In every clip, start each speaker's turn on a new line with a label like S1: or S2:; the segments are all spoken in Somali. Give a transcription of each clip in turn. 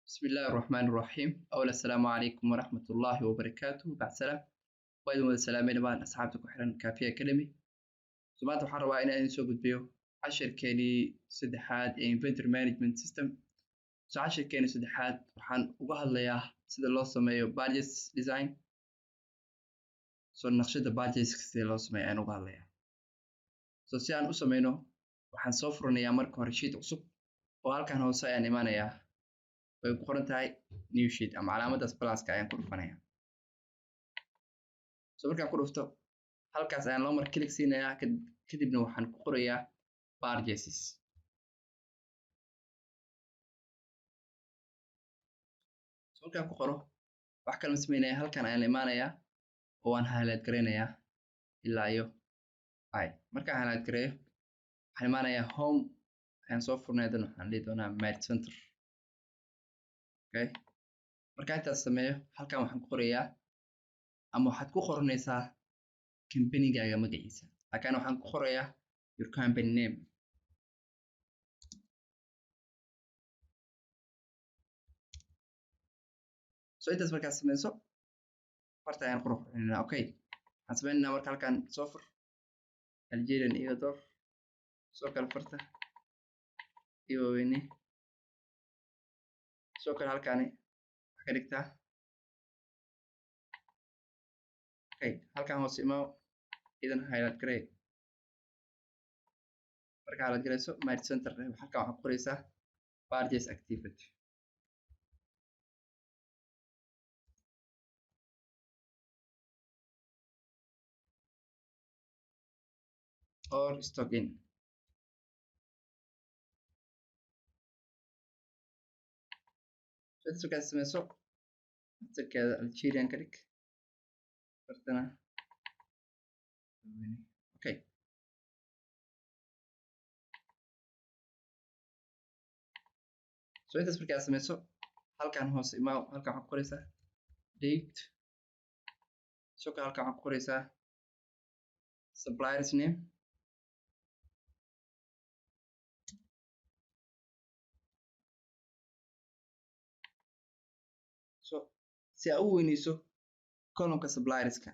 S1: بسم الله الرحمن الرحيم أولا السلام عليكم ورحمة الله وبركاته بعد سلام وأيضا السلامين بان أصحابتك وحرن كافية كلمي سمعت وحروا إن أنسو قد بيو عشر كيني سدحات inventory management system عشر كيني سدحات وحن وقهد لياه سيد الله سميو budgets design نقشد budgets سيد الله سميو أنا وقهد لياه سيان أسمينو وحن صفرنا يا مركو رشيد عصب وهالكان هو سيان إيمانا ياه way ku qoran tahay new sheet ama calaamadaas pluska ayaan ku dhufanaya markaan ku dhufto halkaas ayaan loo mar click siinayaa kadibna waxaan ku qorayaa purchases markaan ku qoro wax kale ma sameynaya halkan ayaan imaanayaa oo waan highlight gareynayaa ilaa iyo markaan highlight gareeyo waxaan imaanayaa home ayaan soo furnayaa dan waxaan dhihi doonaa merge center markaan intaas sameeyo halkan waxaan ku qorayaa ama waxaad ku qoranaysaa companygaaga magaciisa halkan waxaan ku qorayaa your company name intaas markaad sameyso farta ayaan qurxinaynaa waxaan sameynaynaa marka halkan soo fur Algerian iyo door soo kala farta iyo weyne soo kala halkaani ka dhigtaa halkan hoos imaa idan highlight garey marka highlight gareyso merge center halkan waxaad ku qoraysaa purchase activity or stock in intaas markaad sameyso asalkeeda Algerian ka dhig fartana intaas markaad sameyso halkan hoos imaa halkan waxaad ku qoraysaa date soo kale halkan waxaad ku qoraysaa supplier's name si aad u weyneyso columnka supplierska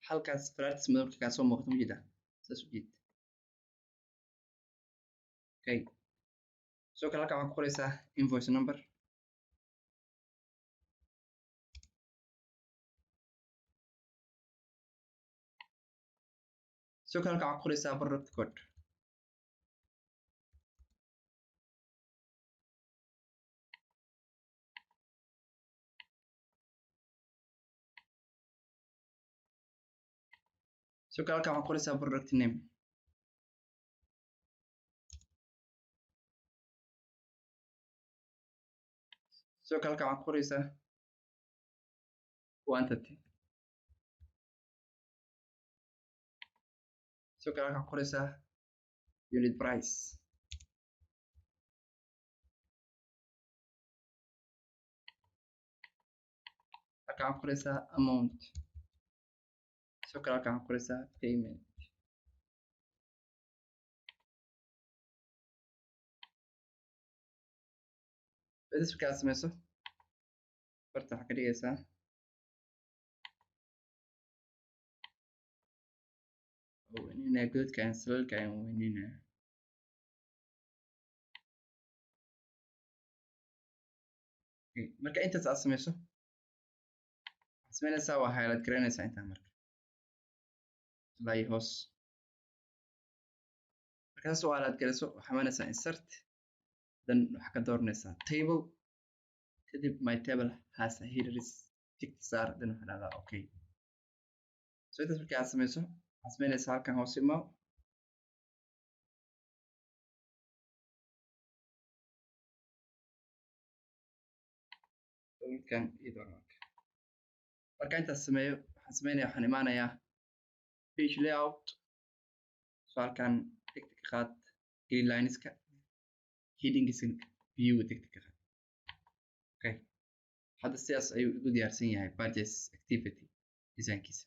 S1: halkaas falaartiis madowga kaa soo muuqato ma jeedaa saas u jeed soo kale halkan waxaad ku qoraysaa invoice number soo kale halkan waxaad ku qoraysaa product code soo kale halkan waxaad ku qoraysaa product name soo kale halkan waxaad ku qoraysaa quantity soo kale halkan waxaad ku qoraysaa unit price halkan waxaad ku qoraysaa amount soo kale halkan waxaad ku qoraysaa payment intaas markaad sameyso farta waxaad ka dhigaysaa weynina godka aan salalka aan weynina marka intaas aad sameyso waxaad sameynaysaa waa highlight gareynaysaa intaa marka ilaa iyo hoos markaas oo highlight gareyso waxaad imaanaysaa insert dan waxaad ka dooranaysaa table kadib my table has a headers tick saar dan waxaad dhahdaa intaas marka aad sameyso waxaad sameynaysaa halkan hoos imaa kan iyo marka intaas sameeyo waxaan imaanayaa page layout soo halkan degdeg ka qaad green lineska headingska view degdeg ka qaad hadda sidaas ayuu ugu diyaarsan yahay purchase activity design-kiisa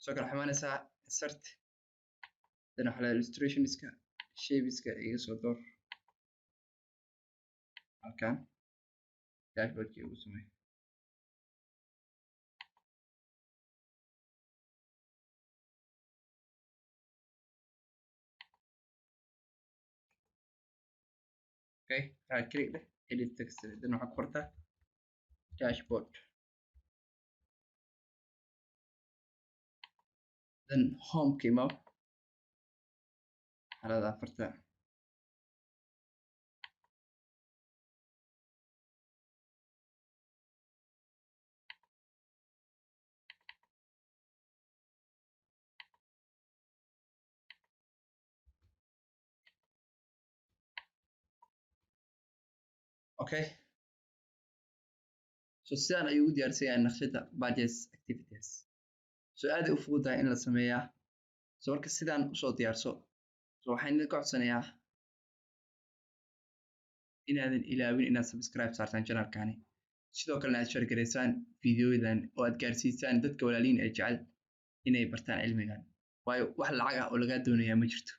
S1: soo kale waxaad imaanaysaa insert dan waxaa la illustrationska shapeska iga soo door halkan dashboardkii ugu samey. Okay, right click deh, edit text, dan waxaad qortaa dashboard, then home kii imaw xaalada afarta. Okay, so sidaan ayuu u diyaarsan yahay naqshada badges activities. So aad ay u fududahay in la sameeyaa. So marka sidaan usoo diyaarso, so waxaan idin ka codsanayaa inaadan ilaawin inaad subscribe saartaan channelkani, sidoo kalena aad share gareysaan videoyadan oo aad gaarsiisaan dadka walaalihiin ee jecel inay bartaan cilmigan, waayo wax lacag ah oo lagaa doonayaa ma jirto.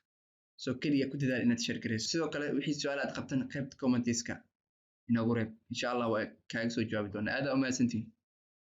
S1: So keliya ku dadaal inaad share gareyso. Sidoo kale wixii su'aal aad qabtan qaybta commenteska inoogu reeb, insha Allah waa kaaga soo jawaabi doonaa. Aad u mahadsantihiin.